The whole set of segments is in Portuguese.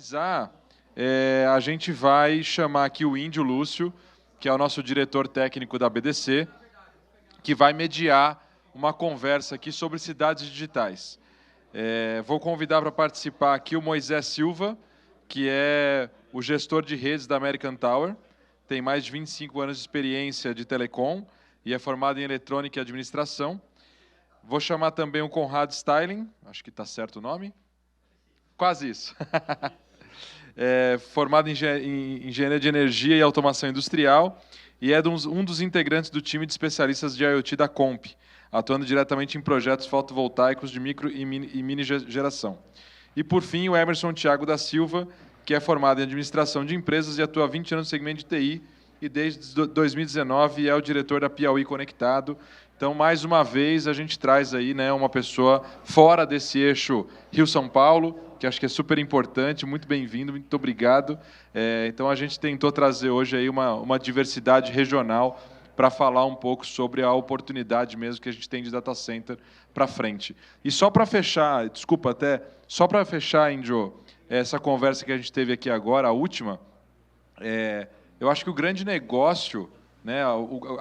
finalizar, a gente vai chamar aqui o Índio Lúcio, que é o nosso diretor técnico da BDC, que vai mediar uma conversa aqui sobre cidades digitais. Vou convidar para participar aqui o Moisés Silva, que é o gestor de redes da American Tower, tem mais de 25 anos de experiência de telecom e é formado em eletrônica e administração. Vou chamar também o Conrad Styling, acho que está certo o nome. Quase isso. Formado em engenharia de energia e automação industrial e é um dos integrantes do time de especialistas de IoT da Comp, atuando diretamente em projetos fotovoltaicos de micro e mini geração. E, por fim, o Emerson Thiago da Silva, que é formado em administração de empresas e atua há 20 anos no segmento de TI e desde 2019 é o diretor da Piauí Conectado. Então, mais uma vez, a gente traz aí, né, uma pessoa fora desse eixo Rio-São Paulo, que acho que é super importante, muito bem-vindo, muito obrigado. Então, a gente tentou trazer hoje aí uma diversidade regional para falar um pouco sobre a oportunidade mesmo que a gente tem de data center para frente. E só para fechar, desculpa até, só para fechar, Índio, essa conversa que a gente teve aqui agora, a última, eu acho que o grande negócio, né,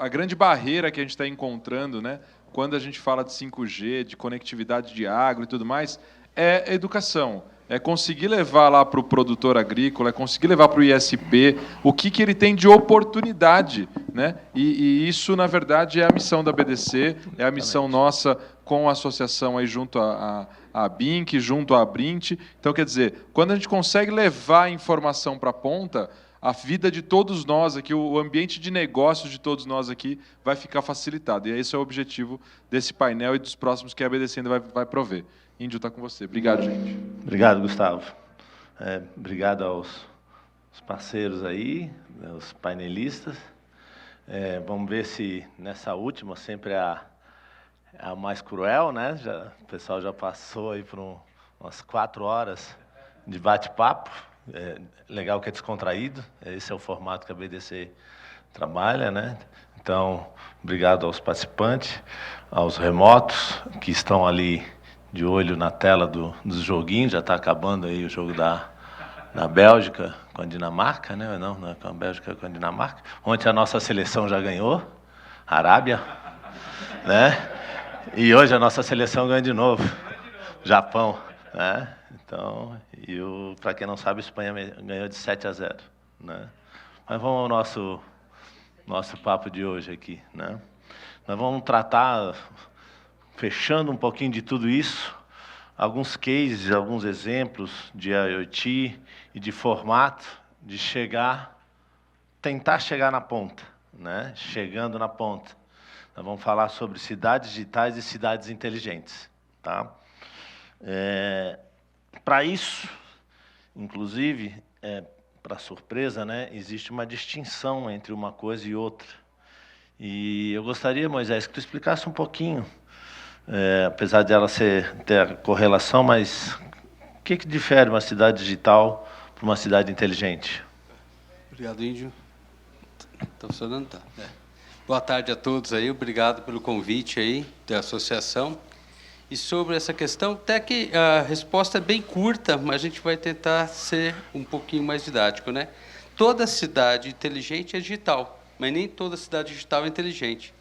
a grande barreira que a gente está encontrando, né, quando a gente fala de 5G, de conectividade de agro e tudo mais, é a educação. É conseguir levar lá para o produtor agrícola, é conseguir levar para o ISP o que ele tem de oportunidade, né? E isso, na verdade, é a missão da BDC, é a missão nossa com a associação aí junto à BINC, junto à Brint. Então, quer dizer, quando a gente consegue levar a informação para a ponta, a vida de todos nós aqui, o ambiente de negócios de todos nós aqui vai ficar facilitado. E esse é o objetivo desse painel e dos próximos que a BDC ainda vai prover. Índio, está com você. Obrigado, gente. Obrigado, Gustavo. Obrigado aos parceiros aí, os painelistas. Vamos ver se nessa última sempre é a mais cruel, né? O pessoal já passou aí por umas 4 horas de bate-papo. Legal que é descontraído. Esse é o formato que a BDC trabalha, né? Então, obrigado aos participantes, aos remotos que estão ali de olho na tela dos joguinhos. Já está acabando aí o jogo da Bélgica com a Dinamarca, né? Não é com a Bélgica, é com a Dinamarca. Ontem a nossa seleção já ganhou, a Arábia, né? E hoje a nossa seleção ganha de novo, Japão, né? Então, para quem não sabe, a Espanha ganhou de 7-0, né? Mas vamos ao nosso papo de hoje aqui, né? Nós vamos tratar, fechando um pouquinho de tudo isso, alguns cases, alguns exemplos de IoT e de formato de tentar chegar na ponta, né? Chegando na ponta. Nós vamos falar sobre cidades digitais e cidades inteligentes, tá? Para isso, inclusive, para surpresa, né, existe uma distinção entre uma coisa e outra. E eu gostaria, Moisés, que tu explicasse um pouquinho, apesar de ela ter correlação, mas o que difere uma cidade digital para uma cidade inteligente? Obrigado, Índio. Está funcionando? Tá. Boa tarde a todos aí, obrigado pelo convite aí da associação. E sobre essa questão, até que a resposta é bem curta, mas a gente vai tentar ser um pouquinho mais didático, né? Toda cidade inteligente é digital, mas nem toda cidade digital é inteligente.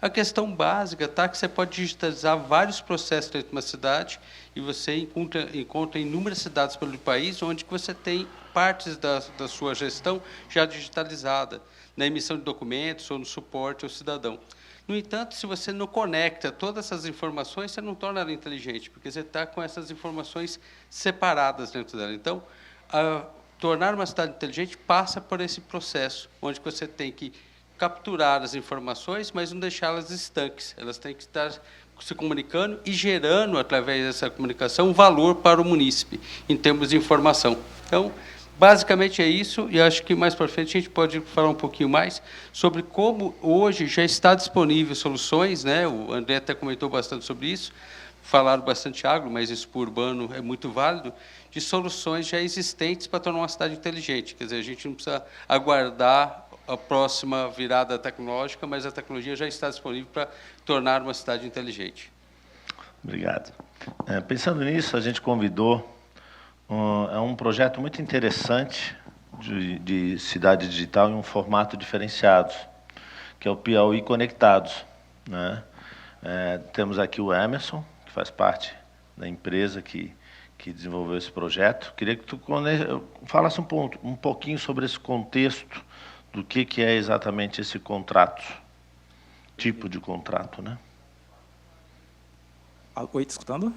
A questão básica tá que você pode digitalizar vários processos dentro de uma cidade e você encontra inúmeras cidades pelo país onde você tem partes da sua gestão já digitalizada, na emissão de documentos ou no suporte ao cidadão. No entanto, se você não conecta todas essas informações, você não torna ela inteligente, porque você está com essas informações separadas dentro dela. Então, tornar uma cidade inteligente passa por esse processo, onde você tem que capturar as informações, mas não deixá-las estanques. Elas têm que estar se comunicando e gerando, através dessa comunicação, um valor para o munícipe, em termos de informação. Então, basicamente é isso, e acho que mais para frente a gente pode falar um pouquinho mais sobre como hoje já está disponível soluções, né? O André até comentou bastante sobre isso, falaram bastante agro, mas isso para o urbano é muito válido, de soluções já existentes para tornar uma cidade inteligente. Quer dizer, a gente não precisa aguardar a próxima virada tecnológica, mas a tecnologia já está disponível para tornar uma cidade inteligente. Obrigado. Pensando nisso, a gente convidou É um projeto muito interessante de cidade digital em um formato diferenciado, que é o Piauí Conectados, né? Temos aqui o Emerson, que faz parte da empresa que desenvolveu esse projeto. Queria que tu falasse um pouquinho sobre esse contexto do que é exatamente esse contrato, tipo de contrato, né? Oi, tá escutando?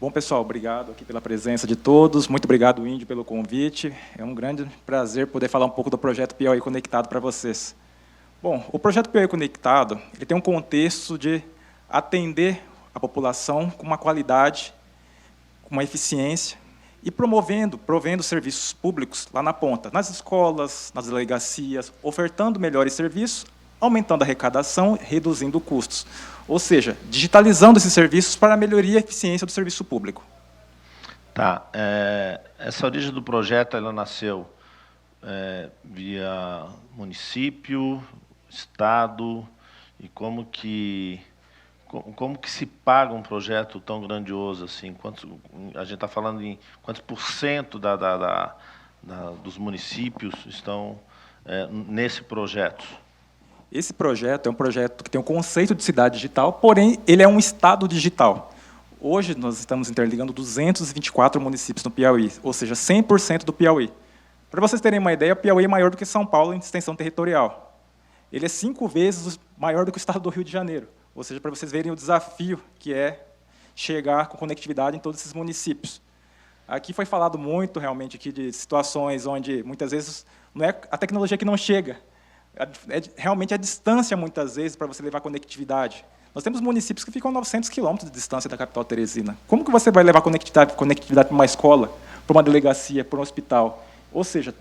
Bom, pessoal, obrigado aqui pela presença de todos. Muito obrigado, Índio, pelo convite. É um grande prazer poder falar um pouco do projeto Piauí Conectado para vocês. Bom, o projeto Piauí Conectado ele tem um contexto de atender a população com uma qualidade, com uma eficiência e provendo serviços públicos lá na ponta, nas escolas, nas delegacias, ofertando melhores serviços, aumentando a arrecadação, reduzindo custos. Ou seja, digitalizando esses serviços para a melhoria e eficiência do serviço público. Tá. Essa origem do projeto ela nasceu via município, estado, e como que se paga um projeto tão grandioso assim? A gente está falando em quantos % dos municípios estão nesse projeto? Esse projeto é um projeto que tem um conceito de cidade digital, porém, ele é um estado digital. Hoje, nós estamos interligando 224 municípios no Piauí, ou seja, 100% do Piauí. Para vocês terem uma ideia, o Piauí é maior do que São Paulo em extensão territorial. Ele é 5 vezes maior do que o estado do Rio de Janeiro. Ou seja, para vocês verem o desafio que é chegar com conectividade em todos esses municípios. Aqui foi falado muito, realmente, aqui de situações onde, muitas vezes, não é a tecnologia que não chega, realmente a distância, muitas vezes, para você levar conectividade. Nós temos municípios que ficam a 900 quilômetros de distância da capital Teresina. Como que você vai levar conectividade para uma escola, para uma delegacia, para um hospital? Ou seja,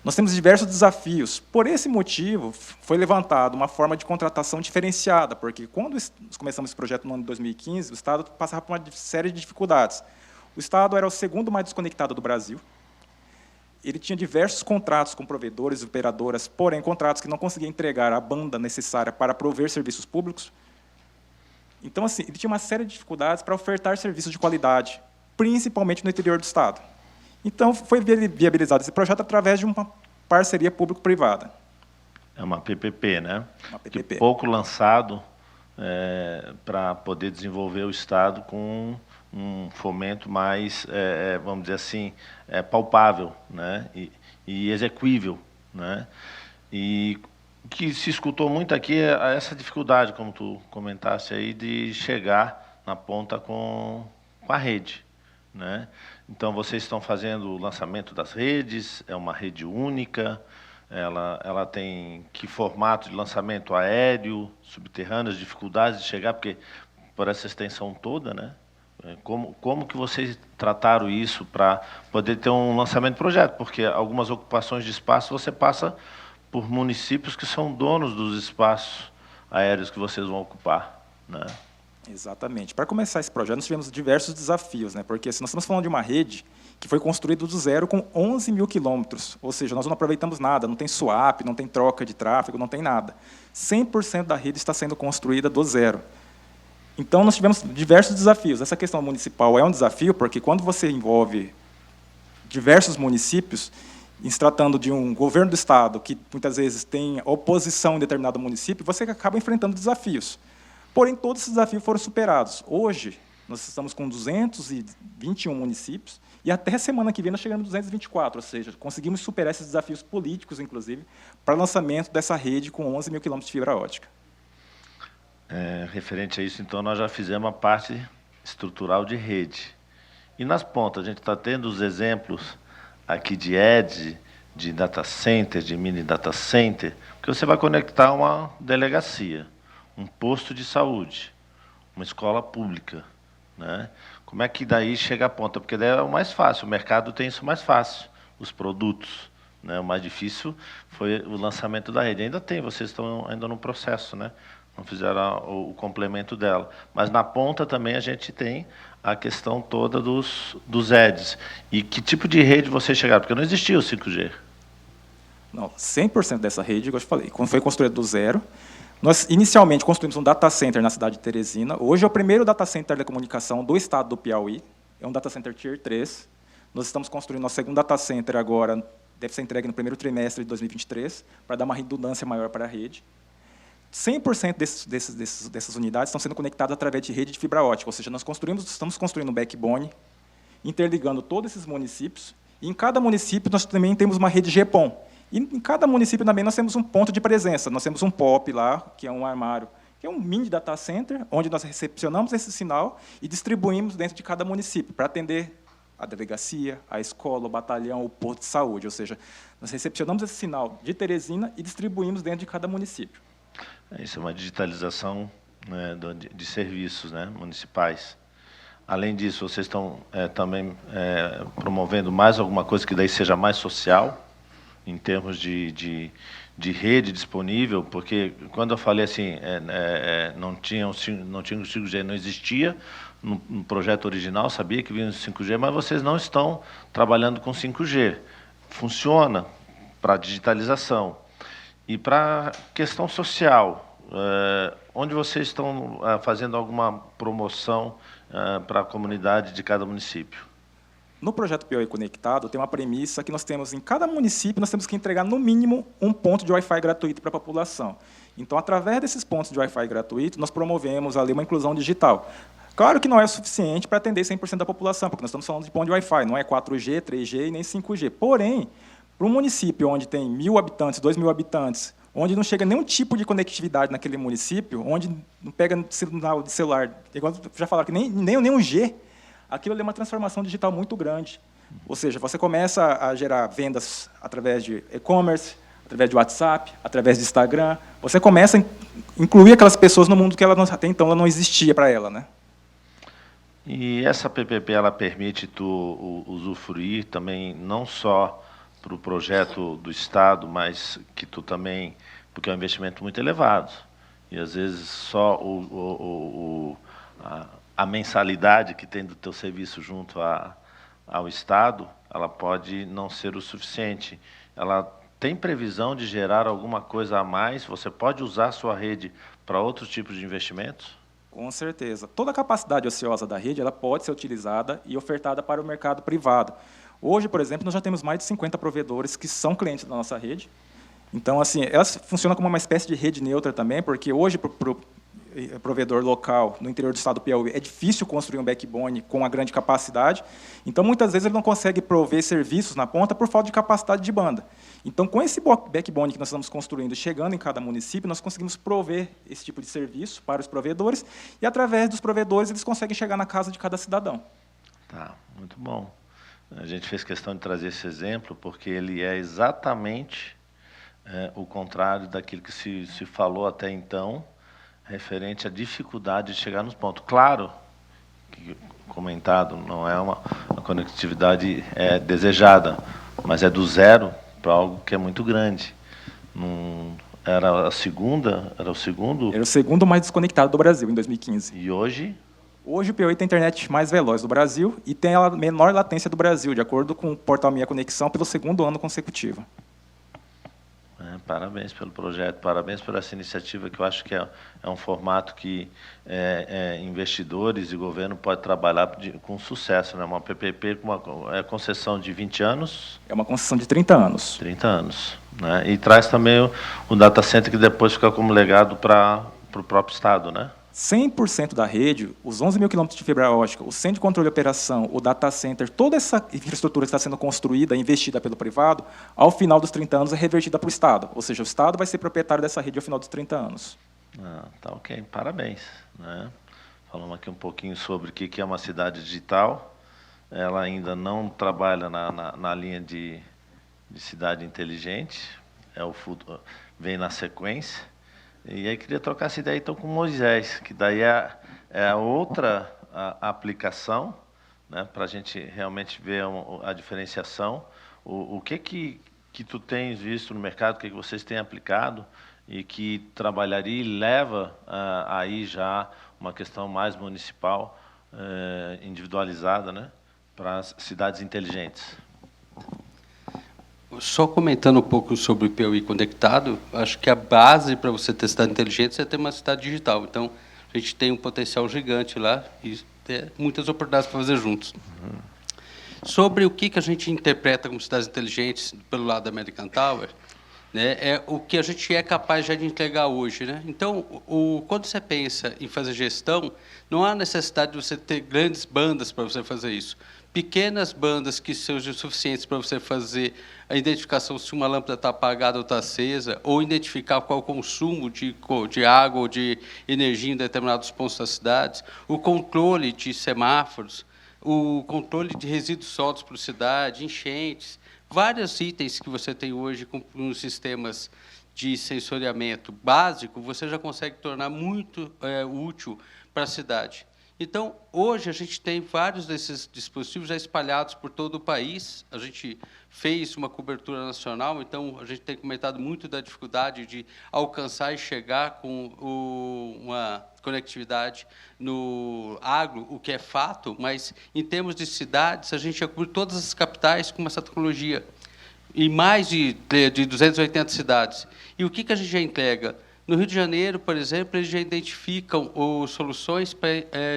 nós temos diversos desafios. Por esse motivo, foi levantada uma forma de contratação diferenciada, porque quando nós começamos esse projeto no ano de 2015, o Estado passava por uma série de dificuldades. O Estado era o segundo mais desconectado do Brasil. Ele tinha diversos contratos com provedores e operadoras, porém, contratos que não conseguiam entregar a banda necessária para prover serviços públicos. Então, assim, ele tinha uma série de dificuldades para ofertar serviços de qualidade, principalmente no interior do Estado. Então, foi viabilizado esse projeto através de uma parceria público-privada. É uma PPP, né? Uma PPP. Pouco lançado para poder desenvolver o Estado com um fomento mais, vamos dizer assim, palpável, né? E execuível, né? E o que se escutou muito aqui é essa dificuldade, como tu comentaste aí, de chegar na ponta com a rede, né? Então, vocês estão fazendo o lançamento das redes, é uma rede única, ela tem que formato de lançamento aéreo, subterrâneo, as dificuldades de chegar, porque por essa extensão toda, né? Como que vocês trataram isso para poder ter um lançamento de projeto? Porque algumas ocupações de espaço você passa por municípios que são donos dos espaços aéreos que vocês vão ocupar, né? Exatamente. Para começar esse projeto, nós tivemos diversos desafios, né? Porque se nós estamos falando de uma rede que foi construída do zero com 11 mil quilômetros, ou seja, nós não aproveitamos nada, não tem swap, não tem troca de tráfego, não tem nada. 100% da rede está sendo construída do zero. Então, nós tivemos diversos desafios. Essa questão municipal é um desafio, porque quando você envolve diversos municípios, em se tratando de um governo do Estado que, muitas vezes, tem oposição em determinado município, você acaba enfrentando desafios. Porém, todos esses desafios foram superados. Hoje, nós estamos com 221 municípios, e até a semana que vem nós chegamos a 224, ou seja, conseguimos superar esses desafios políticos, inclusive, para o lançamento dessa rede com 11 mil quilômetros de fibra ótica. Referente a isso, então, nós já fizemos a parte estrutural de rede. E nas pontas, a gente está tendo os exemplos aqui de edge, de data center, de mini data center, porque você vai conectar uma delegacia, um posto de saúde, uma escola pública, né? Como é que daí chega a ponta? Porque daí é o mais fácil, o mercado tem isso mais fácil, os produtos, né? O mais difícil foi o lançamento da rede. Ainda tem, vocês estão ainda no processo, né? Não fizeram o complemento dela. Mas na ponta também a gente tem a questão toda dos edges. E que tipo de rede vocês chegaram? Porque não existia o 5G. Não, 100% dessa rede, como eu falei, quando foi construída do zero, nós inicialmente construímos um data center na cidade de Teresina. Hoje é o primeiro data center de telecomunicação do estado do Piauí. É um data center Tier 3. Nós estamos construindo nosso segundo data center agora, deve ser entregue no primeiro trimestre de 2023, para dar uma redundância maior para a rede. 100% dessas unidades estão sendo conectadas através de rede de fibra ótica, ou seja, estamos construindo um backbone, interligando todos esses municípios, e em cada município nós também temos uma rede GPON. E em cada município também nós temos um ponto de presença, nós temos um POP lá, que é um armário, que é um mini data center, onde nós recepcionamos esse sinal e distribuímos dentro de cada município, para atender a delegacia, a escola, o batalhão, o posto de saúde, ou seja, nós recepcionamos esse sinal de Teresina e distribuímos dentro de cada município. Isso é uma digitalização, né, de serviços, né, municipais. Além disso, vocês estão também promovendo mais alguma coisa que daí seja mais social, em termos de rede disponível, porque quando eu falei assim, não tinha o 5G, não existia no projeto original, sabia que vinha o 5G, mas vocês não estão trabalhando com 5G. Funciona para digitalização. E para questão social, onde vocês estão fazendo alguma promoção para a comunidade de cada município? No projeto Piauí Conectado, tem uma premissa que nós temos, em cada município, nós temos que entregar, no mínimo, um ponto de Wi-Fi gratuito para a população. Então, através desses pontos de Wi-Fi gratuito, nós promovemos ali uma inclusão digital. Claro que não é suficiente para atender 100% da população, porque nós estamos falando de ponto de Wi-Fi, não é 4G, 3G e nem 5G. Porém, para um município onde tem 1.000 habitantes, 2.000 habitantes, onde não chega nenhum tipo de conectividade naquele município, onde não pega sinal de celular, igual já falaram que nem um G, aquilo é uma transformação digital muito grande. Ou seja, você começa a gerar vendas através de e-commerce, através de WhatsApp, através de Instagram. Você começa a incluir aquelas pessoas no mundo que até então ela não existia para ela, né? E essa PPP ela permite tu usufruir também não só para o projeto do Estado, mas que tu também, porque é um investimento muito elevado, e às vezes só a mensalidade que tem do teu serviço junto ao Estado, ela pode não ser o suficiente. Ela tem previsão de gerar alguma coisa a mais? Você pode usar a sua rede para outros tipos de investimentos? Com certeza. Toda a capacidade ociosa da rede ela pode ser utilizada e ofertada para o mercado privado. Hoje, por exemplo, nós já temos mais de 50 provedores que são clientes da nossa rede. Então, assim, ela funciona como uma espécie de rede neutra também, porque hoje, para o provedor local no interior do estado do Piauí, é difícil construir um backbone com uma grande capacidade. Então, muitas vezes, ele não consegue prover serviços na ponta por falta de capacidade de banda. Então, com esse backbone que nós estamos construindo, chegando em cada município, nós conseguimos prover esse tipo de serviço para os provedores, e, através dos provedores, eles conseguem chegar na casa de cada cidadão. Tá, muito bom. A gente fez questão de trazer esse exemplo, porque ele é exatamente o contrário daquilo que se falou até então, referente à dificuldade de chegar nos pontos. Claro, que, comentado, não é uma conectividade desejada, mas é do zero para algo que é muito grande. Era o segundo? Era o segundo mais desconectado do Brasil, em 2015. E hoje? Hoje o Piauí tem a internet mais veloz do Brasil e tem a menor latência do Brasil, de acordo com o portal Minha Conexão, pelo segundo ano consecutivo. Parabéns pelo projeto, parabéns por essa iniciativa, que eu acho que é um formato que investidores e governo podem trabalhar com sucesso, né? Uma PPP com uma concessão de 20 anos? É uma concessão de 30 anos. 30 anos. Né? E traz também o data center que depois fica como legado para o próprio Estado, né? 100% da rede, os 11 mil quilômetros de fibra ótica, o centro de controle de operação, o data center, toda essa infraestrutura que está sendo construída, investida pelo privado, ao final dos 30 anos é revertida para o Estado. Ou seja, o Estado vai ser proprietário dessa rede ao final dos 30 anos. Tá ok, parabéns. Né? Falamos aqui um pouquinho sobre o que é uma cidade digital. Ela ainda não trabalha na linha de cidade inteligente, vem na sequência. E aí queria trocar essa ideia então com Moisés, que daí é outra aplicação, né, para a gente realmente ver a diferenciação. O que tu tens visto no mercado, o que vocês têm aplicado e que trabalharia e leva aí já uma questão mais municipal, individualizada, né, para as cidades inteligentes? Só comentando um pouco sobre o Piauí Conectado, acho que a base para você ter cidade inteligente é ter uma cidade digital. Então, a gente tem um potencial gigante lá e tem muitas oportunidades para fazer juntos. Sobre o que a gente interpreta como cidades inteligentes pelo lado da American Tower, né, é o que a gente é capaz já de entregar hoje, né? Então, quando você pensa em fazer gestão, não há necessidade de você ter grandes bandas para você fazer isso. Pequenas bandas que sejam suficientes para você fazer a identificação se uma lâmpada está apagada ou está acesa, ou identificar qual é o consumo de água ou de energia em determinados pontos das cidades, o controle de semáforos, o controle de resíduos sólidos por cidade, enchentes, vários itens que você tem hoje com os sistemas de sensoriamento básico, você já consegue tornar muito útil para a cidade. Então, hoje, a gente tem vários desses dispositivos já espalhados por todo o país. A gente fez uma cobertura nacional, então, a gente tem comentado muito da dificuldade de alcançar e chegar com uma conectividade no agro, o que é fato, mas, em termos de cidades, a gente já cobre todas as capitais com essa tecnologia, e mais de 280 cidades. E o que a gente já entrega? No Rio de Janeiro, por exemplo, eles já identificam soluções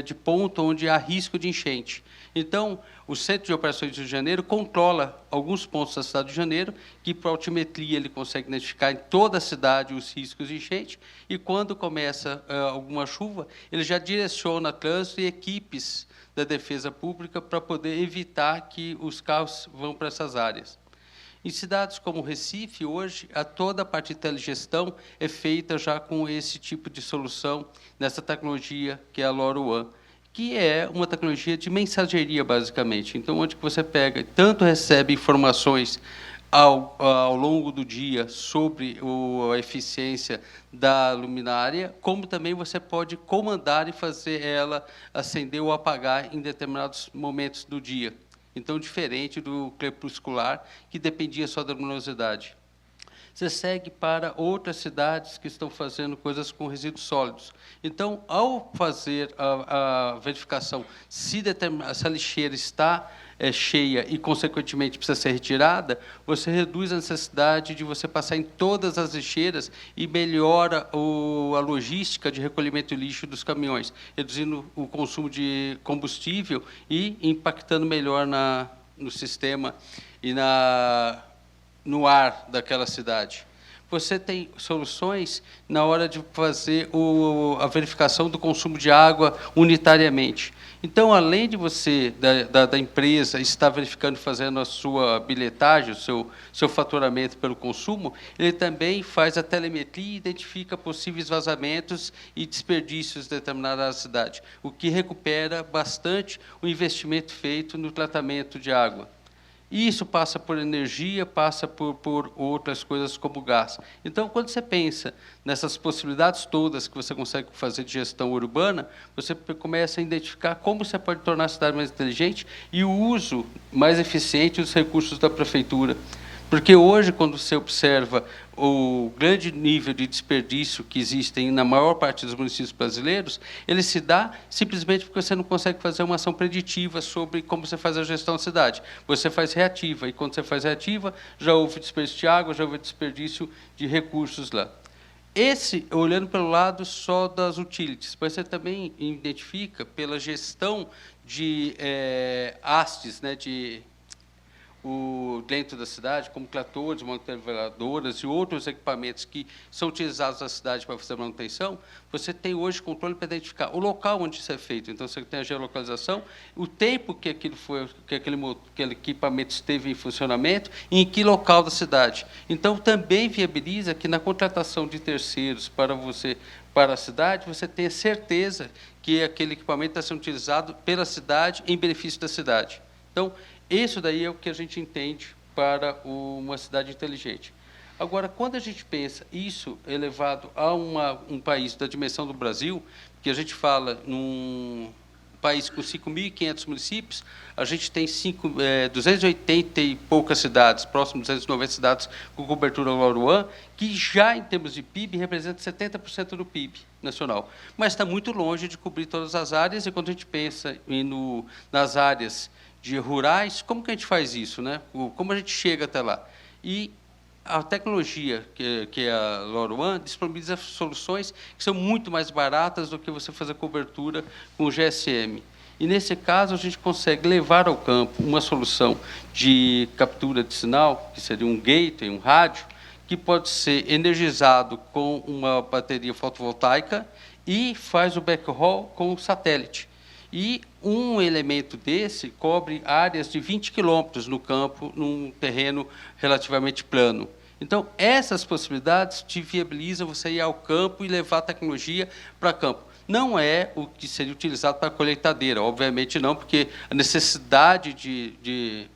de ponto onde há risco de enchente. Então, o Centro de Operações do Rio de Janeiro controla alguns pontos da cidade do Rio de Janeiro, que, por altimetria, ele consegue identificar em toda a cidade os riscos de enchente, e, quando começa alguma chuva, ele já direciona trânsito e equipes da Defesa Pública para poder evitar que os carros vão para essas áreas. Em cidades como Recife, hoje, toda a parte de telegestão é feita já com esse tipo de solução, nessa tecnologia que é a LoRaWAN, que é uma tecnologia de mensageria, basicamente. Então, onde que você pega, tanto recebe informações ao longo do dia sobre a eficiência da luminária, como também você pode comandar e fazer ela acender ou apagar em determinados momentos do dia. Então, diferente do crepuscular, que dependia só da luminosidade. Você segue para outras cidades que estão fazendo coisas com resíduos sólidos. Então, ao fazer a verificação se a lixeira está cheia e, consequentemente, precisa ser retirada, você reduz a necessidade de você passar em todas as lixeiras e melhora a logística de recolhimento de lixo dos caminhões, reduzindo o consumo de combustível e impactando melhor no sistema e no ar daquela cidade. Você tem soluções na hora de fazer a verificação do consumo de água unitariamente. Então, além de você, da empresa, estar verificando, fazendo a sua bilhetagem, o seu faturamento pelo consumo, ele também faz a telemetria e identifica possíveis vazamentos e desperdícios de determinada cidade, o que recupera bastante o investimento feito no tratamento de água. E isso passa por energia, passa por outras coisas como gás. Então, quando você pensa nessas possibilidades todas que você consegue fazer de gestão urbana, você começa a identificar como você pode tornar a cidade mais inteligente e o uso mais eficiente dos recursos da prefeitura. Porque hoje, quando você observa o grande nível de desperdício que existem na maior parte dos municípios brasileiros, ele se dá simplesmente porque você não consegue fazer uma ação preditiva sobre como você faz a gestão da cidade. Você faz reativa, e quando você faz reativa, já houve desperdício de água, já houve desperdício de recursos lá. Olhando pelo lado só das utilities, mas você também identifica pela gestão de hastes, né, dentro da cidade, como tratores, monitoradoras e outros equipamentos que são utilizados na cidade para fazer manutenção, você tem hoje controle para identificar o local onde isso é feito. Então, você tem a geolocalização, o tempo que aquele equipamento esteve em funcionamento e em que local da cidade. Então, também viabiliza que, na contratação de terceiros para a cidade, você tenha certeza que aquele equipamento está sendo utilizado pela cidade em benefício da cidade. Então, isso daí é o que a gente entende para uma cidade inteligente. Agora, quando a gente pensa isso elevado a um país da dimensão do Brasil, que a gente fala num país com 5.500 municípios, a gente tem 280 e poucas cidades, próximo de 290 cidades com cobertura LoRaWAN, que já, em termos de PIB, representa 70% do PIB nacional. Mas está muito longe de cobrir todas as áreas, e quando a gente pensa nas áreas de rurais, como que a gente faz isso, né? Como a gente chega até lá? E a tecnologia, que é a LoRaWAN, disponibiliza soluções que são muito mais baratas do que você fazer cobertura com o GSM. E, nesse caso, a gente consegue levar ao campo uma solução de captura de sinal, que seria um gateway, um rádio, que pode ser energizado com uma bateria fotovoltaica e faz o backhaul com o satélite. E um elemento desse cobre áreas de 20 quilômetros no campo, num terreno relativamente plano. Então, essas possibilidades te viabilizam você ir ao campo e levar a tecnologia para campo. Não é o que seria utilizado para a colheitadeira, obviamente não, porque a necessidade de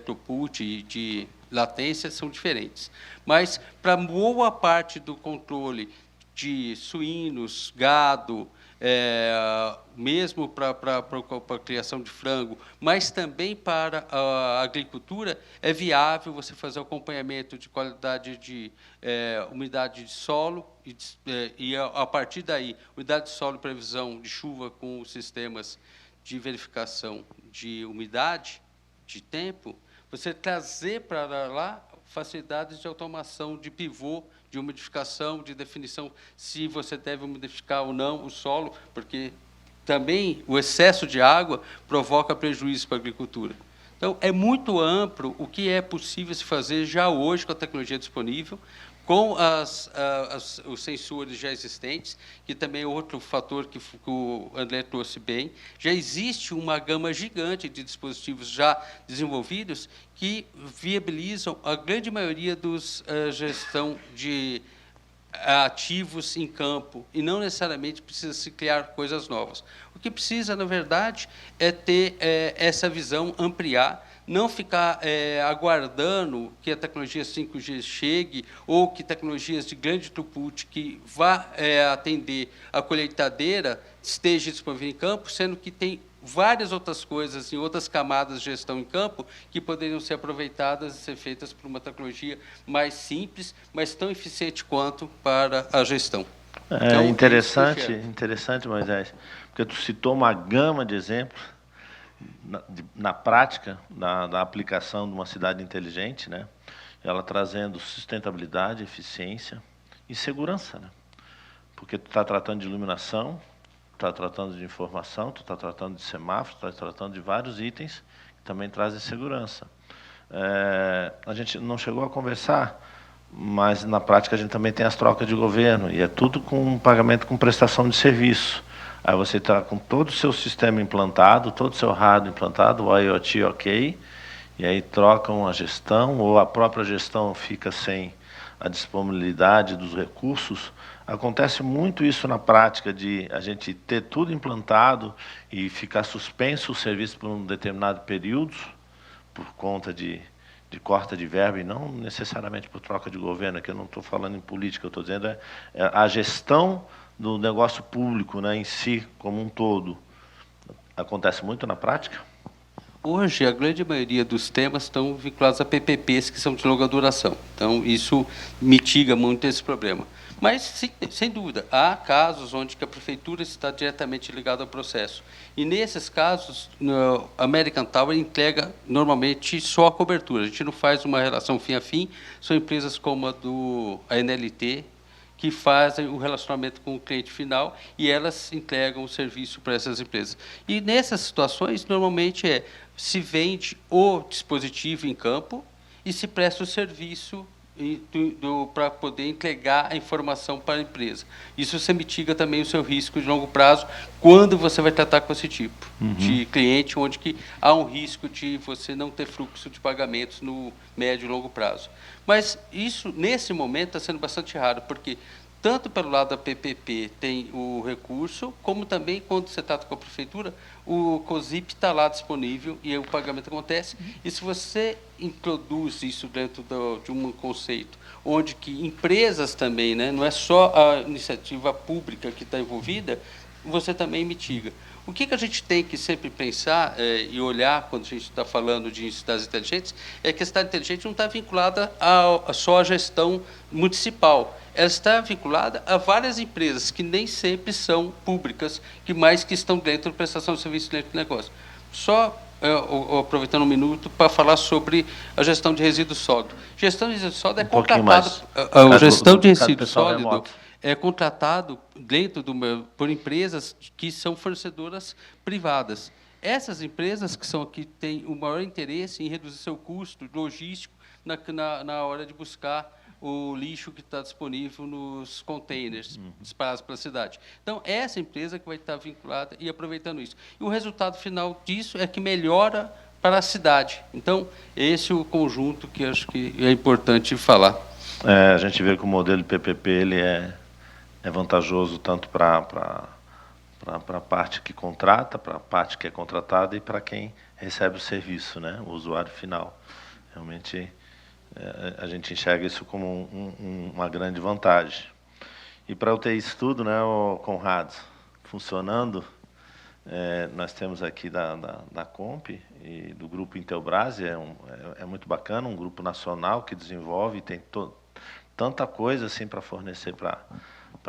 throughput e de latência são diferentes. Mas, para boa parte do controle de suínos, gado, mesmo para a criação de frango, mas também para a agricultura, é viável você fazer o acompanhamento de qualidade de umidade de solo e, a partir daí, umidade de solo e previsão de chuva com os sistemas de verificação de umidade, de tempo, você trazer para lá facilidades de automação de pivô, de umidificação, de definição se você deve umidificar ou não o solo, porque também o excesso de água provoca prejuízo para a agricultura. Então, é muito amplo o que é possível se fazer já hoje com a tecnologia disponível, com os sensores já existentes, que também é outro fator que o André trouxe bem. Já existe uma gama gigante de dispositivos já desenvolvidos que viabilizam a grande maioria dos gestão de ativos em campo, e não necessariamente precisa se criar coisas novas. O que precisa, na verdade, é ter essa visão, ampliar, não ficar aguardando que a tecnologia 5G chegue ou que tecnologias de grande throughput que vá atender a colheitadeira esteja disponível em campo, sendo que tem várias outras coisas em outras camadas de gestão em campo que poderiam ser aproveitadas e ser feitas por uma tecnologia mais simples, mas tão eficiente quanto para a gestão. Então, interessante, Moisés, porque tu citou uma gama de exemplos na prática da aplicação de uma cidade inteligente, né? Ela trazendo sustentabilidade, eficiência e segurança, né? Porque tu está tratando de iluminação, está tratando de informação, tu está tratando de semáforo, está tratando de vários itens que também trazem segurança. A gente não chegou a conversar, mas na prática a gente também tem as trocas de governo, e é tudo com pagamento com prestação de serviço. Aí você está com todo o seu sistema implantado, todo o seu hardware implantado, o IoT ok, e aí trocam a gestão, ou a própria gestão fica sem a disponibilidade dos recursos. Acontece muito isso na prática, de a gente ter tudo implantado e ficar suspenso o serviço por um determinado período, por conta de corta de verba, e não necessariamente por troca de governo, que eu não estou falando em política, eu estou dizendo a gestão do negócio público, né, em si, como um todo. Acontece muito na prática? Hoje, a grande maioria dos temas estão vinculados a PPPs, que são de longa duração. Então, isso mitiga muito esse problema. Mas, sim, sem dúvida, há casos onde que a prefeitura está diretamente ligada ao processo. E, nesses casos, a American Tower entrega, normalmente, só a cobertura. A gente não faz uma relação fim a fim, são empresas como a NLT, que fazem o relacionamento com o cliente final, e elas entregam o serviço para essas empresas. E, nessas situações, normalmente se vende o dispositivo em campo e se presta o serviço para poder entregar a informação para a empresa. Isso você mitiga também o seu risco de longo prazo quando você vai tratar com esse tipo de cliente, onde que há um risco de você não ter fluxo de pagamentos no médio e longo prazo. Mas isso, nesse momento, está sendo bastante raro, porque tanto pelo lado da PPP tem o recurso, como também, quando você trata com a prefeitura, o COSIP está lá disponível e o pagamento acontece. E se você introduz isso dentro de um conceito, onde que empresas também, né, não é só a iniciativa pública que está envolvida, você também mitiga. O que a gente tem que sempre pensar e olhar quando a gente está falando de cidades inteligentes é que a cidade inteligente não está vinculada só à gestão municipal. Ela está vinculada a várias empresas que nem sempre são públicas, mas que estão dentro da prestação de serviço dentro do negócio. Só aproveitando um minuto para falar sobre a gestão de resíduos sólidos. Gestão de resíduos sólidos é contratado. A gestão de resíduos sólidos é contratado por empresas que são fornecedoras privadas. essas empresas que são que têm o maior interesse em reduzir seu custo logístico na hora de buscar o lixo que está disponível nos containers espalhados pela cidade. Então, é essa empresa que vai estar vinculada e aproveitando isso. E o resultado final disso é que melhora para a cidade. Então, esse é o conjunto que acho que é importante falar. A gente vê que o modelo PPP ele é vantajoso tanto para a parte que contrata, para a parte que é contratada e para quem recebe o serviço, né? O usuário final. Realmente, a gente enxerga isso como uma grande vantagem. E para eu ter isso tudo, né, Conrado, funcionando, nós temos aqui da Comp e do Grupo Intelbras, é muito bacana, um grupo nacional que desenvolve, tem tanta coisa assim para fornecer para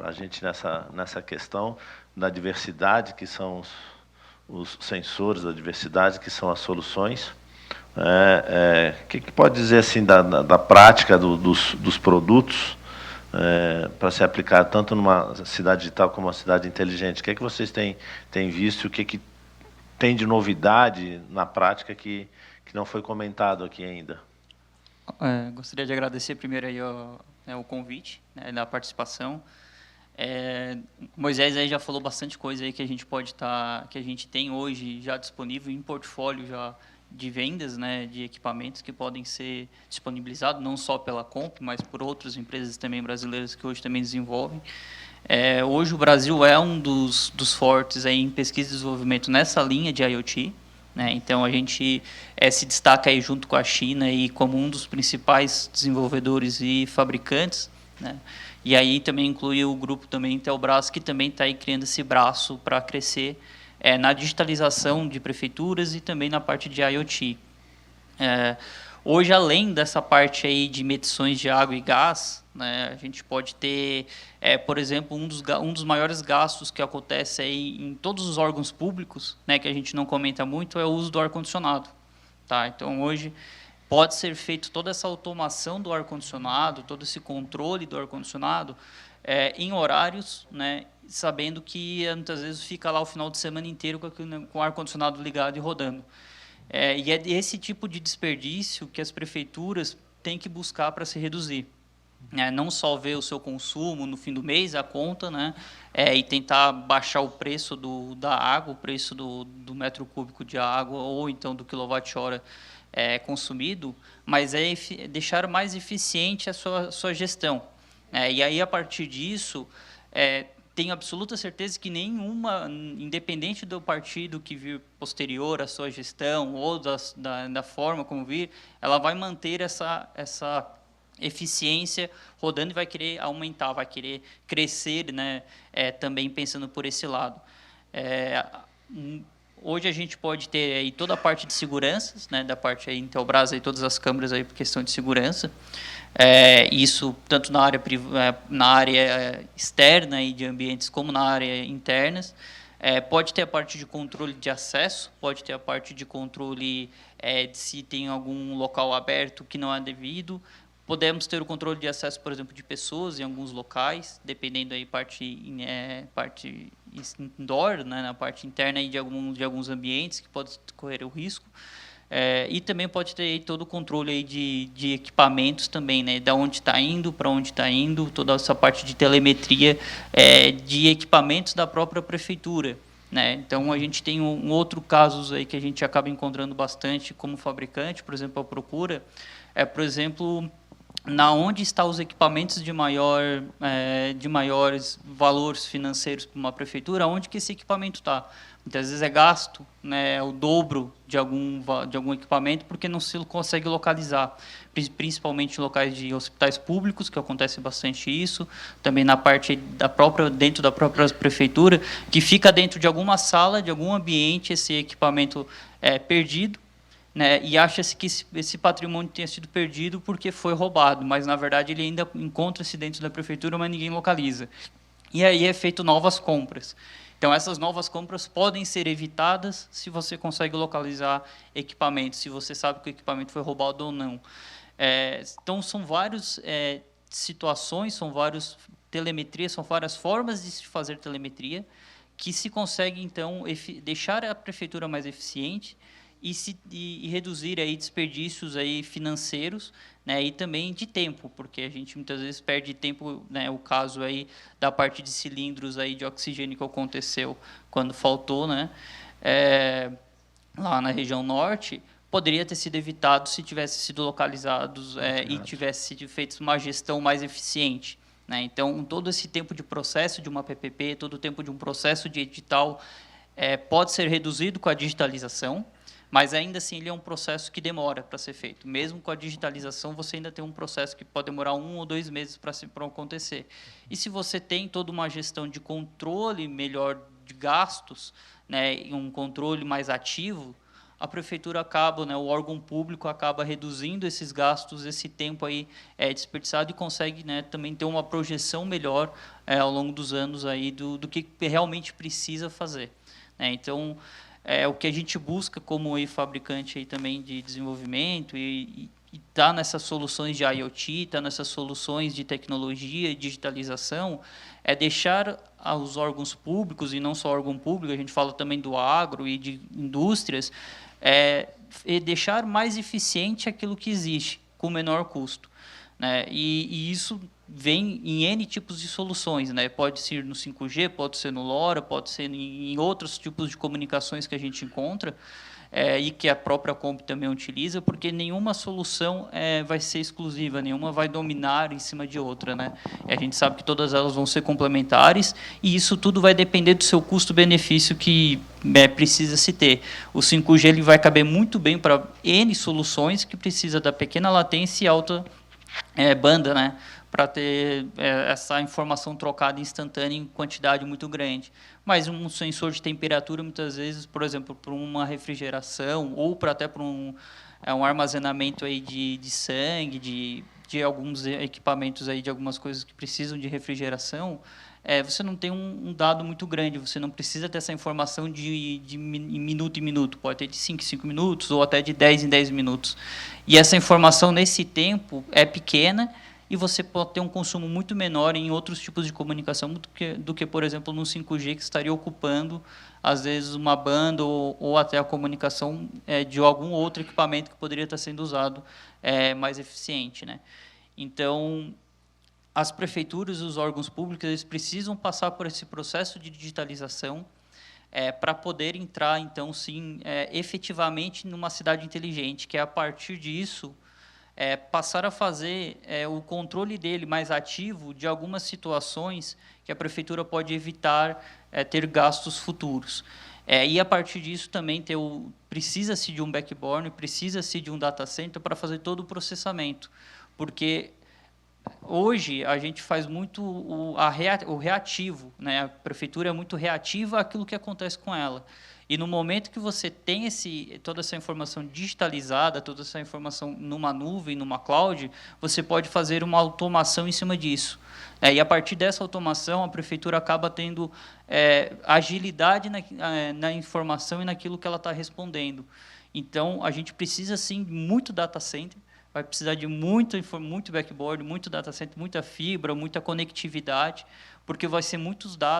a gente nessa questão da diversidade, que são os sensores da diversidade, que são as soluções. Que pode dizer assim da prática dos produtos para ser aplicado tanto numa cidade digital como uma cidade inteligente? O que vocês têm visto? O que tem de novidade na prática que não foi comentado aqui ainda? Gostaria de agradecer primeiro aí o convite, né, da participação. Moisés aí já falou bastante coisa aí que a gente que a gente tem hoje já disponível em portfólio já de vendas, né, de equipamentos que podem ser disponibilizados não só pela Comp, mas por outras empresas também brasileiras que hoje também desenvolvem. Hoje o Brasil é um dos fortes aí em pesquisa e desenvolvimento nessa linha de IoT, né? Então a gente se destaca aí junto com a China e como um dos principais desenvolvedores e fabricantes, né? E aí também inclui o grupo também Intelbras, que também está aí criando esse braço para crescer na digitalização de prefeituras e também na parte de IoT. Hoje, além dessa parte aí de medições de água e gás, né, a gente pode ter, por exemplo, um dos maiores gastos que acontece aí em todos os órgãos públicos, né, que a gente não comenta muito, é o uso do ar-condicionado. Tá? Então, hoje, pode ser feito toda essa automação do ar-condicionado, todo esse controle do ar-condicionado em horários, né, sabendo que muitas vezes fica lá o final de semana inteiro com o ar-condicionado ligado e rodando. E é esse tipo de desperdício que as prefeituras têm que buscar para se reduzir. Não só ver o seu consumo no fim do mês, a conta, né, e tentar baixar o preço da água, o preço do metro cúbico de água, ou então do quilowatt-hora consumido, mas deixar mais eficiente a sua gestão. E aí, a partir disso, tenho absoluta certeza que nenhuma, independente do partido que vir posterior à sua gestão ou da forma como vir, ela vai manter essa eficiência rodando e vai querer aumentar, vai querer crescer, né, também pensando por esse lado. Hoje a gente pode ter aí toda a parte de seguranças, né, da parte aí Intelbras, aí todas as câmeras aí por questão de segurança. Isso tanto na área externa e de ambientes como na área internas. Pode ter a parte de controle de acesso, pode ter a parte de controle de se tem algum local aberto que não é devido. Podemos ter o controle de acesso, por exemplo, de pessoas em alguns locais, dependendo aí parte indoor, né, na parte interna aí de alguns ambientes que pode correr o risco. E também pode ter aí todo o controle aí de equipamentos também, né, da onde está indo, para onde está indo, toda essa parte de telemetria de equipamentos da própria prefeitura, né. Então, a gente tem um outro caso aí que a gente acaba encontrando bastante como fabricante, por exemplo, a Procura, por exemplo, na onde estão os equipamentos de maiores valores financeiros para uma prefeitura, onde que esse equipamento está. Muitas vezes é gasto, né, o dobro de algum equipamento, porque não se consegue localizar, principalmente em locais de hospitais públicos, que acontece bastante isso, também na parte dentro da própria prefeitura, que fica dentro de alguma sala, de algum ambiente, esse equipamento perdido, né, e acha-se que esse patrimônio tenha sido perdido porque foi roubado, mas, na verdade, ele ainda encontra-se dentro da prefeitura, mas ninguém localiza. E aí é feito novas compras. Então, essas novas compras podem ser evitadas se você consegue localizar equipamentos, se você sabe que o equipamento foi roubado ou não. Então, são várias situações, são várias telemetrias, são várias formas de se fazer telemetria, que se consegue, então, deixar a prefeitura mais eficiente e reduzir aí desperdícios aí financeiros, né, e também de tempo, porque a gente muitas vezes perde tempo, né, o caso aí da parte de cilindros aí de oxigênio que aconteceu quando faltou, né, lá na região norte, poderia ter sido evitado se tivesse sido localizados e tivesse sido feita uma gestão mais eficiente, né? Então, todo esse tempo de processo de uma PPP, todo o tempo de um processo de edital pode ser reduzido com a digitalização, mas ainda assim ele é um processo que demora para ser feito. Mesmo com a digitalização, você ainda tem um processo que pode demorar 1 ou 2 meses para acontecer. E se você tem toda uma gestão de controle melhor de gastos, né, e um controle mais ativo, a prefeitura acaba, né, o órgão público acaba reduzindo esses gastos, esse tempo aí desperdiçado, e consegue, né, também ter uma projeção melhor ao longo dos anos aí do que realmente precisa fazer, né? Então, o que a gente busca como aí fabricante aí também de desenvolvimento e está nessas soluções de IoT, está nessas soluções de tecnologia e digitalização, é deixar aos órgãos públicos, e não só órgão público, a gente fala também do agro e de indústrias, e deixar mais eficiente aquilo que existe, com menor custo, né? E isso vem em N tipos de soluções, né? Pode ser no 5G, pode ser no LoRa, pode ser em outros tipos de comunicações que a gente encontra, e que a própria Comp também utiliza, porque nenhuma solução vai ser exclusiva, nenhuma vai dominar em cima de outra, né? E a gente sabe que todas elas vão ser complementares, e isso tudo vai depender do seu custo-benefício que precisa se ter. O 5G ele vai caber muito bem para N soluções que precisa da pequena latência e alta banda, né, para ter essa informação trocada instantânea em quantidade muito grande. Mas um sensor de temperatura, muitas vezes, por exemplo, para uma refrigeração ou até para um armazenamento aí de sangue, de alguns equipamentos aí, de algumas coisas que precisam de refrigeração, você não tem um dado muito grande, você não precisa ter essa informação de minuto em minuto, pode ter de 5 em 5 minutos ou até de 10 em 10 minutos. E essa informação, nesse tempo, é pequena, e você pode ter um consumo muito menor em outros tipos de comunicação do que, por exemplo, no 5G, que estaria ocupando, às vezes, uma banda ou até a comunicação de algum outro equipamento que poderia estar sendo usado mais eficiente, né? Então, as prefeituras e os órgãos públicos eles precisam passar por esse processo de digitalização para poder entrar, então, sim, efetivamente numa cidade inteligente, que é a partir disso passar a fazer o controle dele mais ativo de algumas situações que a prefeitura pode evitar ter gastos futuros. E, a partir disso, também precisa-se de um backbone, precisa-se de um data center para fazer todo o processamento, porque hoje a gente faz muito o reativo, né? A prefeitura é muito reativa àquilo que acontece com ela. E no momento que você tem toda essa informação digitalizada, toda essa informação numa nuvem, numa cloud, você pode fazer uma automação em cima disso. E a partir dessa automação, a prefeitura acaba tendo agilidade na informação e naquilo que ela está respondendo. Então, a gente precisa, sim, muito data center, vai precisar de muito backboard, muito data center, muita fibra, muita conectividade, porque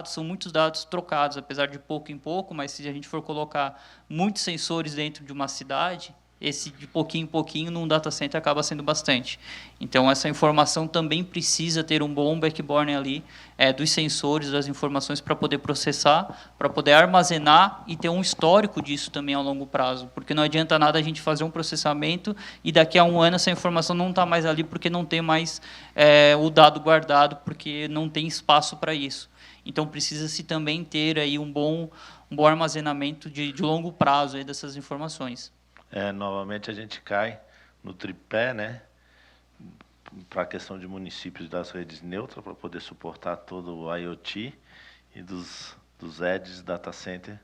são muitos dados trocados, apesar de pouco em pouco, mas se a gente for colocar muitos sensores dentro de uma cidade, esse de pouquinho em pouquinho, num data center, acaba sendo bastante. Então, essa informação também precisa ter um bom backbone ali, dos sensores, das informações, para poder processar, para poder armazenar e ter um histórico disso também ao longo prazo. Porque não adianta nada a gente fazer um processamento e daqui a um ano essa informação não está mais ali porque não tem mais o dado guardado, porque não tem espaço para isso. Então, precisa-se também ter aí um bom armazenamento de longo prazo aí dessas informações. Novamente a gente cai no tripé, né, para a questão de municípios das redes neutras, para poder suportar todo o IoT e dos edges data center,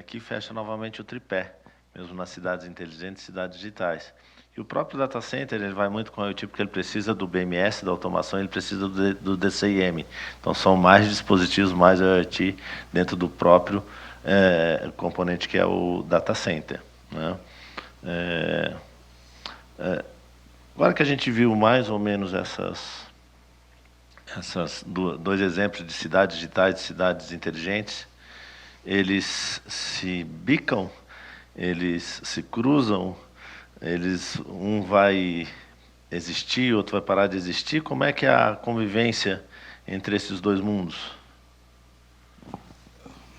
que fecha novamente o tripé, mesmo nas cidades inteligentes e cidades digitais. E o próprio data center ele vai muito com o IoT porque ele precisa do BMS, da automação, ele precisa do DCIM. Então são mais dispositivos, mais IoT dentro do próprio componente que é o data center, né? Agora que a gente viu mais ou menos dois exemplos de cidades digitais e cidades inteligentes, eles se bicam, eles se cruzam, um vai existir, outro vai parar de existir. Como é que é a convivência entre esses dois mundos?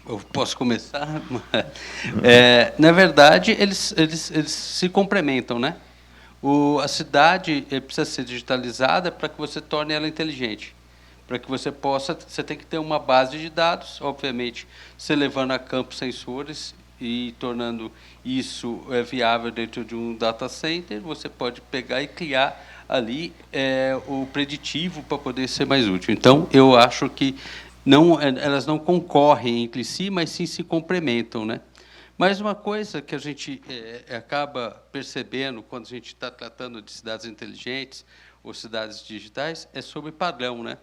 Eu posso começar? Na verdade, eles se complementam, né? A cidade precisa ser digitalizada para que você torne ela inteligente. Para que você tem que ter uma base de dados, obviamente, você levando a campo sensores e tornando isso viável dentro de um data center, você pode pegar e criar ali o preditivo para poder ser mais útil. Então, eu acho que elas não concorrem entre si, mas sim se complementam, né? Mas uma coisa que a gente acaba percebendo quando a gente está tratando de cidades inteligentes ou cidades digitais é sobre padrão, né?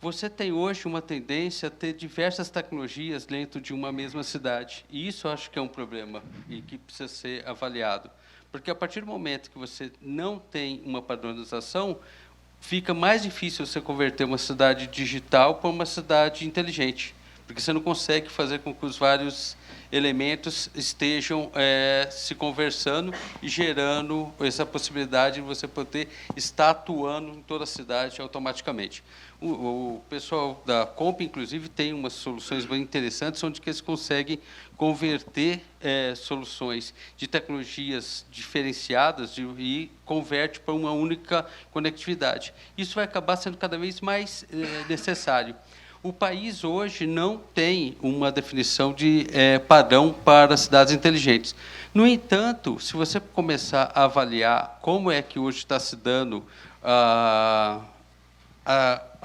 Você tem hoje uma tendência a ter diversas tecnologias dentro de uma mesma cidade. E isso eu acho que é um problema e que precisa ser avaliado. Porque, a partir do momento que você não tem uma padronização, fica mais difícil você converter uma cidade digital para uma cidade inteligente. Porque você não consegue fazer com que os vários elementos estejam se conversando e gerando essa possibilidade de você poder estar atuando em toda a cidade automaticamente. O pessoal da Comp, inclusive, tem umas soluções bem interessantes, onde que eles conseguem converter soluções de tecnologias diferenciadas e converte para uma única conectividade. Isso vai acabar sendo cada vez mais necessário. O país hoje não tem uma definição de padrão para cidades inteligentes. No entanto, se você começar a avaliar como é que hoje está se dando a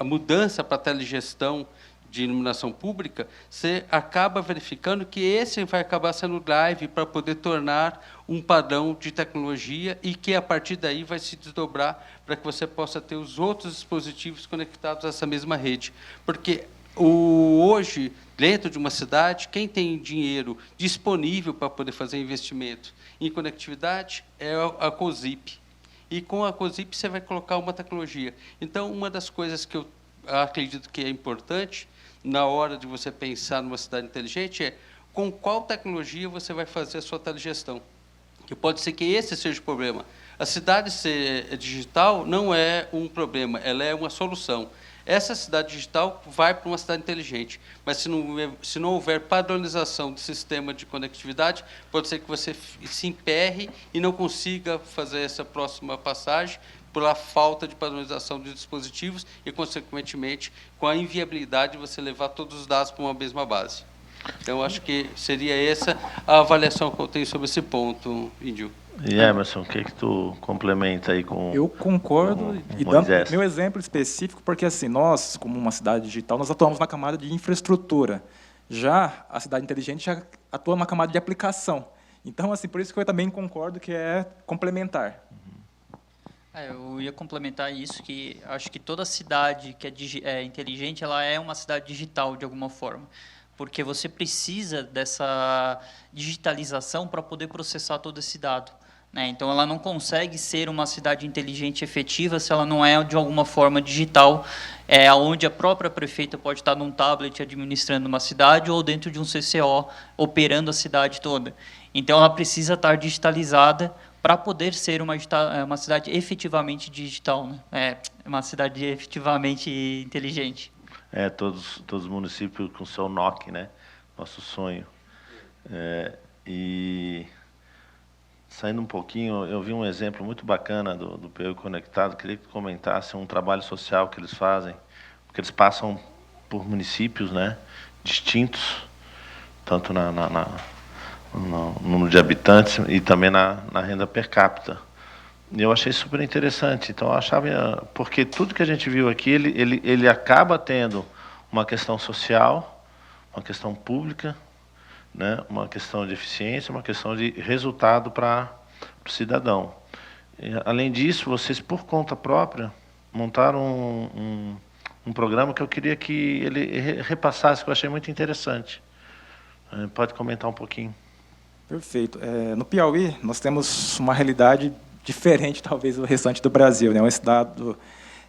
mudança para a telegestão de iluminação pública, você acaba verificando que esse vai acabar sendo o drive para poder tornar um padrão de tecnologia e que, a partir daí, vai se desdobrar para que você possa ter os outros dispositivos conectados a essa mesma rede. Porque hoje, dentro de uma cidade, quem tem dinheiro disponível para poder fazer investimento em conectividade é a COSIP. E com a COSIP você vai colocar uma tecnologia. Então, uma das coisas que eu acredito que é importante na hora de você pensar numa cidade inteligente é com qual tecnologia você vai fazer a sua telegestão. Que pode ser que esse seja o problema. A cidade ser digital não é um problema, ela é uma solução. Essa cidade digital vai para uma cidade inteligente, mas se não houver padronização do sistema de conectividade, pode ser que você se emperre e não consiga fazer essa próxima passagem pela falta de padronização de dispositivos e, consequentemente, com a inviabilidade de você levar todos os dados para uma mesma base. Então, acho que seria essa a avaliação que eu tenho sobre esse ponto, Índio. E, Emerson, o que tu complementa aí com... Eu concordo, e dando meu exemplo específico, porque assim, nós, como uma cidade digital, nós atuamos na camada de infraestrutura. Já a cidade inteligente já atua na camada de aplicação. Então, assim, por isso que eu também concordo que é complementar. Eu ia complementar isso, que acho que toda cidade que é inteligente, ela é uma cidade digital, de alguma forma. Porque você precisa dessa digitalização para poder processar todo esse dado. Então, ela não consegue ser uma cidade inteligente efetiva se ela não é, de alguma forma, digital, onde a própria prefeita pode estar num tablet administrando uma cidade ou dentro de um CCO operando a cidade toda. Então, ela precisa estar digitalizada para poder ser uma cidade efetivamente digital, né? Uma cidade efetivamente inteligente. Todos os municípios com seu NOC, né? Nosso sonho. E... Saindo um pouquinho, eu vi um exemplo muito bacana do PU Conectado, queria que tu comentasse um trabalho social que eles fazem, porque eles passam por municípios, né, distintos, tanto no número de habitantes e também na renda per capita. E eu achei super interessante, então eu achava, porque tudo que a gente viu aqui, ele acaba tendo uma questão social, uma questão pública, né, uma questão de eficiência, uma questão de resultado para o cidadão. E, além disso, vocês, por conta própria, montaram um programa que eu queria que ele repassasse, que eu achei muito interessante. Pode comentar um pouquinho. Perfeito. No Piauí, nós temos uma realidade diferente, talvez, do restante do Brasil, né? Um estado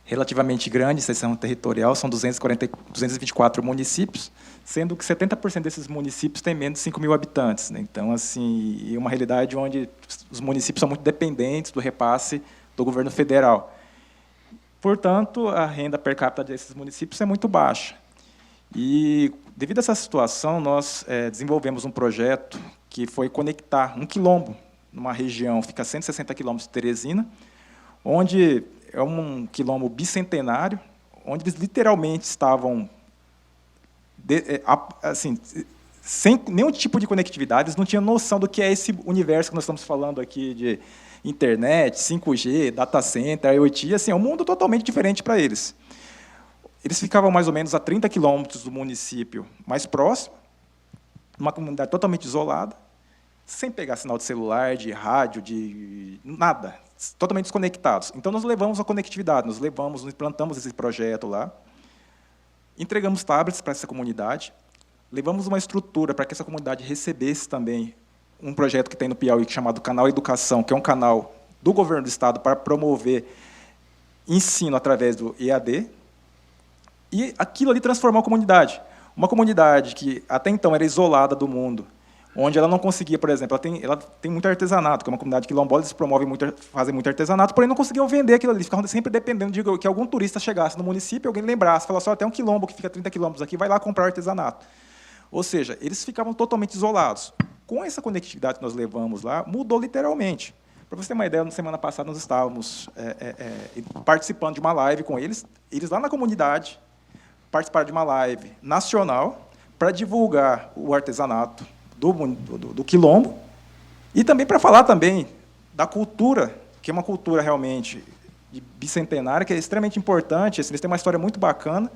relativamente grande, extensão territorial, são 224 municípios, sendo que 70% desses municípios têm menos de 5 mil habitantes, né? Então, assim, é uma realidade onde os municípios são muito dependentes do repasse do governo federal. Portanto, a renda per capita desses municípios é muito baixa. E, devido a essa situação, nós desenvolvemos um projeto que foi conectar um quilombo numa região, fica a 160 quilômetros de Teresina, onde é um quilombo bicentenário, onde eles literalmente estavam assim, sem nenhum tipo de conectividade, eles não tinham noção do que é esse universo que nós estamos falando aqui de internet, 5G, data center, IoT, assim, é um mundo totalmente diferente para eles. Eles ficavam mais ou menos a 30 quilômetros do município mais próximo, numa comunidade totalmente isolada, sem pegar sinal de celular, de rádio, de nada, totalmente desconectados. Então, nós levamos a conectividade, nós implantamos esse projeto lá, entregamos tablets para essa comunidade, levamos uma estrutura para que essa comunidade recebesse também um projeto que tem no Piauí chamado Canal Educação, que é um canal do governo do estado para promover ensino através do EAD, e aquilo ali transformou a comunidade. Uma comunidade que até então era isolada do mundo, onde ela não conseguia, por exemplo, ela tem muito artesanato, que é uma comunidade quilombola, eles fazem muito artesanato, porém não conseguiam vender aquilo ali, ficavam sempre dependendo de que algum turista chegasse no município, alguém lembrasse, falasse, tem um quilombo que fica 30 quilômetros aqui, vai lá comprar artesanato. Ou seja, eles ficavam totalmente isolados. Com essa conectividade que nós levamos lá, mudou literalmente. Para você ter uma ideia, na semana passada nós estávamos participando de uma live com eles lá na comunidade participaram de uma live nacional para divulgar o artesanato do quilombo e também para falar também da cultura, que é uma cultura realmente bicentenária, que é extremamente importante, assim, eles têm uma história muito bacana,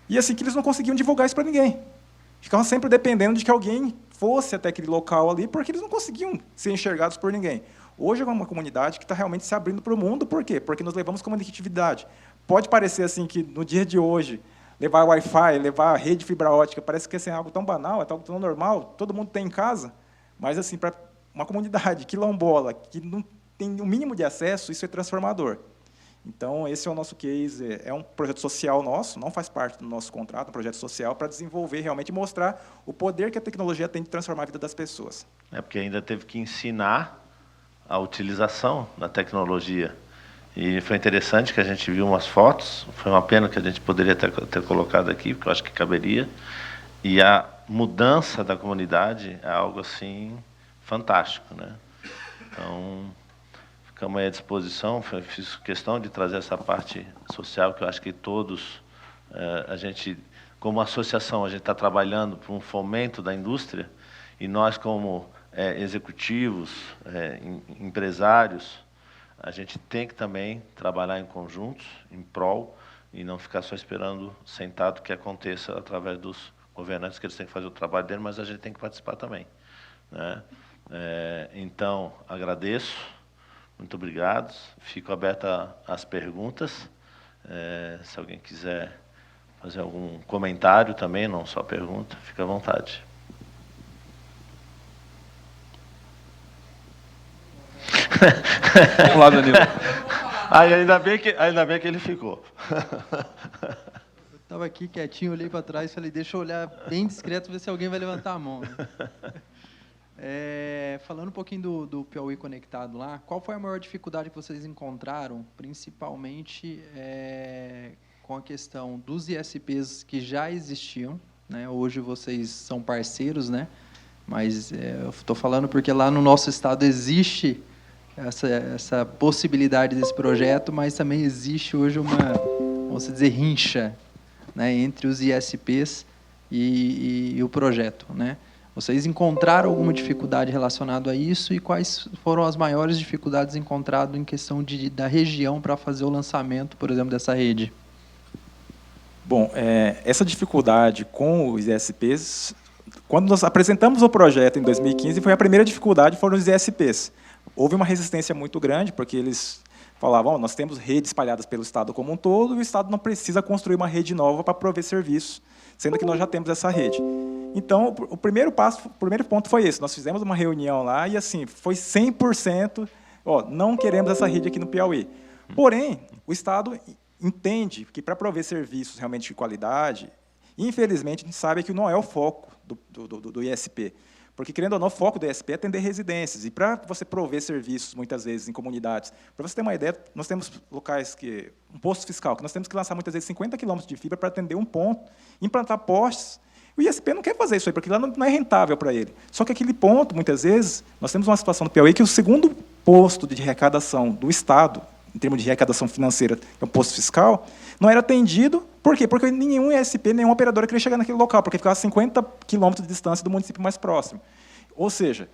e assim que eles não conseguiam divulgar isso para ninguém. Ficavam sempre dependendo de que alguém fosse até aquele local ali, porque eles não conseguiam ser enxergados por ninguém. Hoje é uma comunidade que está realmente se abrindo para o mundo, por quê? Porque nós levamos conectividade. Pode parecer assim que no dia de hoje levar Wi-Fi, levar rede de fibra ótica, parece que é algo tão banal, é algo tão normal, todo mundo tem em casa, mas assim, para uma comunidade quilombola que não tem o mínimo de acesso, isso é transformador. Então, esse é o nosso case, é um projeto social nosso, não faz parte do nosso contrato, é um projeto social para desenvolver realmente e mostrar o poder que a tecnologia tem de transformar a vida das pessoas. Porque ainda teve que ensinar a utilização da tecnologia. E foi interessante que a gente viu umas fotos, foi uma pena que a gente poderia ter colocado aqui, porque eu acho que caberia, e a mudança da comunidade é algo assim fantástico, né? Então, ficamos aí à disposição, fiz questão de trazer essa parte social, que eu acho que todos, a gente, como associação, a gente está trabalhando para um fomento da indústria, e nós, como executivos, empresários, a gente tem que também trabalhar em conjuntos, em prol, e não ficar só esperando sentado que aconteça através dos governantes, que eles têm que fazer o trabalho deles, mas a gente tem que participar também, né? Então, agradeço, muito obrigado, fico aberto às perguntas, se alguém quiser fazer algum comentário também, não só pergunta, fica à vontade. Vamos lá, Danilo. Ainda bem que ele ficou. Eu estava aqui quietinho, olhei para trás e falei, deixa eu olhar bem discreto, ver se alguém vai levantar a mão, né? Falando um pouquinho do Piauí Conectado lá, qual foi a maior dificuldade que vocês encontraram, principalmente com a questão dos ISPs que já existiam, né? Hoje vocês são parceiros, né? Mas eu estou falando porque lá no nosso estado existe essa possibilidade desse projeto, mas também existe hoje uma, vamos dizer, rincha, né, entre os ISPs e o projeto, né? Vocês encontraram alguma dificuldade relacionada a isso e quais foram as maiores dificuldades encontradas em questão da região para fazer o lançamento, por exemplo, dessa rede? Bom, essa dificuldade com os ISPs, quando nós apresentamos o projeto em 2015, foi a primeira dificuldade, foram os ISPs. Houve uma resistência muito grande, porque eles falavam, nós temos redes espalhadas pelo Estado como um todo, e o Estado não precisa construir uma rede nova para prover serviço, sendo que nós já temos essa rede. Então, o primeiro ponto foi esse. Nós fizemos uma reunião lá e, assim, foi 100%, não queremos essa rede aqui no Piauí. Porém, o Estado entende que para prover serviços realmente de qualidade, infelizmente, a gente sabe que não é o foco do ISP. Porque, querendo ou não, o foco do ISP é atender residências. E para você prover serviços, muitas vezes, em comunidades, para você ter uma ideia, nós temos locais que... Um posto fiscal, que nós temos que lançar, muitas vezes, 50 quilômetros de fibra para atender um ponto, implantar postes. O ISP não quer fazer isso aí, porque lá não é rentável para ele. Só que aquele ponto, muitas vezes, nós temos uma situação no Piauí que o segundo posto de arrecadação do Estado, em termos de arrecadação financeira, que é o posto fiscal, não era atendido. Por quê? Porque nenhum ISP, nenhuma operadora queria chegar naquele local, porque ficava a 50 quilômetros de distância do município mais próximo. Ou seja,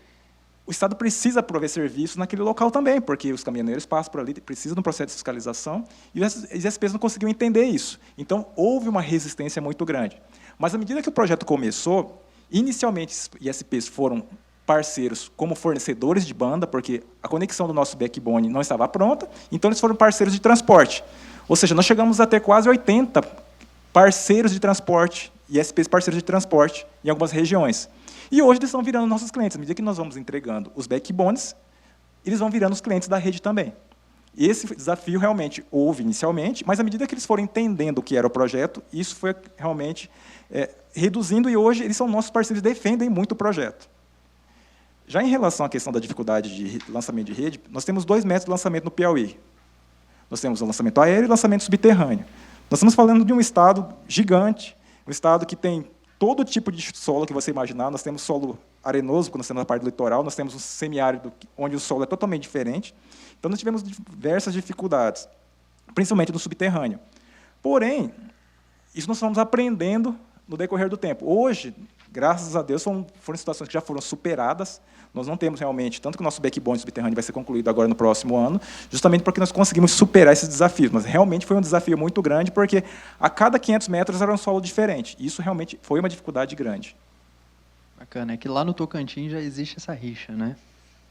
o Estado precisa prover serviços naquele local também, porque os caminhoneiros passam por ali, precisam de um processo de fiscalização, e os ISPs não conseguiam entender isso. Então, houve uma resistência muito grande. Mas, à medida que o projeto começou, inicialmente, os ISPs foram parceiros como fornecedores de banda, porque a conexão do nosso backbone não estava pronta, então eles foram parceiros de transporte. Ou seja, nós chegamos a ter quase 80 parceiros de transporte, ISPs parceiros de transporte, em algumas regiões. E hoje eles estão virando nossos clientes. À medida que nós vamos entregando os backbones, eles vão virando os clientes da rede também. Esse desafio realmente houve inicialmente, mas à medida que eles foram entendendo o que era o projeto, isso foi realmente reduzindo, e hoje eles são nossos parceiros e defendem muito o projeto. Já em relação à questão da dificuldade de lançamento de rede, nós temos 2 métodos de lançamento no Piauí. Nós temos o lançamento aéreo e o lançamento subterrâneo. Nós estamos falando de um estado gigante, um estado que tem todo tipo de solo que você imaginar. Nós temos solo arenoso, quando nós temos a parte do litoral, nós temos um semiárido, onde o solo é totalmente diferente. Então, nós tivemos diversas dificuldades, principalmente no subterrâneo. Porém, isso nós fomos aprendendo no decorrer do tempo. Hoje, graças a Deus, foram situações que já foram superadas. Nós não temos realmente, tanto que o nosso backbone subterrâneo vai ser concluído agora no próximo ano, justamente porque nós conseguimos superar esses desafios. Mas realmente foi um desafio muito grande, porque a cada 500 metros era um solo diferente. E isso realmente foi uma dificuldade grande. Bacana, é que lá no Tocantins já existe essa rixa, né?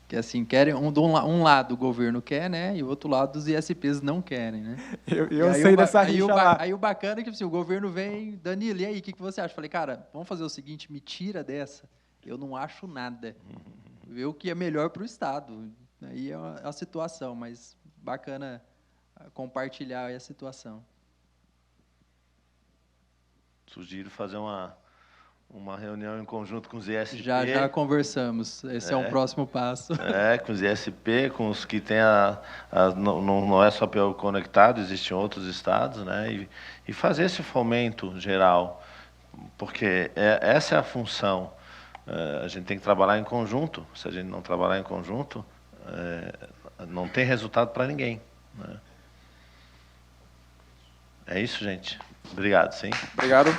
Que assim, querem um lado o governo quer, né? E o outro lado os ISPs não querem, né? Eu sei dessa rixa lá. Aí o bacana é que assim, o governo vem, Danilo, e aí, o que você acha? Falei, cara, vamos fazer o seguinte, me tira dessa. Eu não acho nada. Vê o que é melhor para o Estado. Aí é a situação, mas bacana compartilhar a situação. Sugiro fazer uma reunião em conjunto com os ISP. Já conversamos. Esse é um próximo passo. Com os ISP, com os que têm não é só Piauí conectado, existem outros estados, né? E fazer esse fomento geral, porque essa é a função. A gente tem que trabalhar em conjunto. Se a gente não trabalhar em conjunto, não tem resultado para ninguém, né? É isso, gente. Obrigado, sim. Obrigado.